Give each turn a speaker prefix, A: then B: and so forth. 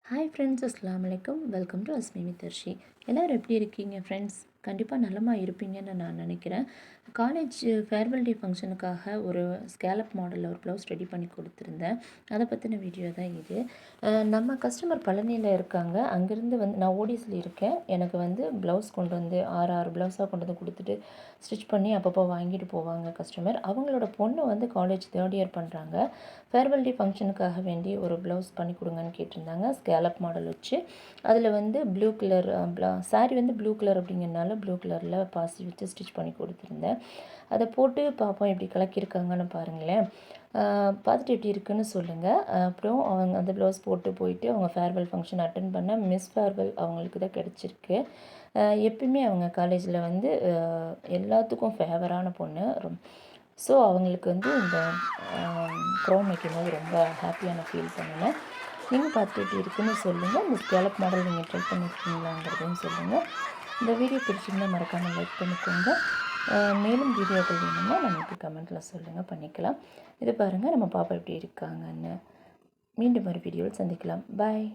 A: Hi friends, அஸ்ஸலாமு அலைக்கும். Welcome to Asmi with Arshi. எல்லோரும் எப்படி இருக்கீங்க ஃப்ரெண்ட்ஸ்? கண்டிப்பாக நலமாக இருப்பீங்கன்னு நான் நினைக்கிறேன். காலேஜ் ஃபேர்வெல் டே ஃபங்க்ஷனுக்காக ஒரு ஸ்கேலப் மாடலில் ஒரு ப்ளவுஸ் ரெடி பண்ணி கொடுத்துருந்தேன். அதை பற்றின வீடியோ தான் இது. நம்ம கஸ்டமர் பழனியில் இருக்காங்க. அங்கேருந்து வந்து நான் ஓடிஸில் இருக்கேன். எனக்கு வந்து ப்ளவுஸ் கொண்டு வந்து ஆறு ப்ளவுஸாக கொண்டு வந்து கொடுத்துட்டு ஸ்டிச் பண்ணி அப்பப்போ வாங்கிட்டு போவாங்க கஸ்டமர். அவங்களோட பொண்ணு வந்து காலேஜ் 3rd இயர் பண்ணுறாங்க. ஃபேர்வெல் டே ஃபங்க்ஷனுக்காக வேண்டி ஒரு ப்ளவுஸ் பண்ணி கொடுங்கன்னு கேட்டிருந்தாங்க. ஸ்கேலப் மாடல் வச்சு அதில் வந்து ப்ளூ கலர் சாரீ வந்து ப்ளூ கலர் அப்படிங்கிறனால ப்ளூ கலரில் பாசி வச்சு ஸ்டிச் பண்ணி கொடுத்துருந்தேன். அதை போட்டு பார்ப்போம் எப்படி கலக்கியிருக்காங்கன்னு பாருங்களேன். பார்த்துட்டு எப்படி இருக்குன்னு சொல்லுங்கள். அப்புறம் அவங்க அந்த ப்ளவுஸ் போட்டு போயிட்டு அவங்க ஃபேர்வெல் ஃபங்க்ஷன் அட்டன் பண்ண மிஸ் ஃபேர்வெல் அவங்களுக்கு தான் கிடச்சிருக்கு. எப்பயுமே அவங்க காலேஜில் வந்து எல்லாத்துக்கும் ஃபேவரான பொண்ணு. ஸோ அவங்களுக்கு வந்து இந்த க்ரௌன் வைக்கும்போது ரொம்ப ஹாப்பியான ஃபீல் பண்ணினேன். நீங்கள் பார்த்துட்டு எப்படி இருக்குன்னு சொல்லுங்கள். இந்த ஸ்கேலப் மாடல் நீங்கள் ட்ரை பண்ணியிருக்கீங்களாங்கிறதையும் சொல்லுங்கள். இந்த வீடியோ பிடிச்சிருந்தா மறக்காமல் லைக் பண்ணிக்கோங்க. மேலும் வீடியோக்கள் வேணும்னா நமக்கு கமெண்ட்டில் சொல்லுங்கள், பண்ணிக்கலாம். இது பாருங்கள் நம்ம பாப்பா எப்படி இருக்காங்கன்னு. மீண்டும் ஒரு வீடியோவில் சந்திக்கலாம். பாய்.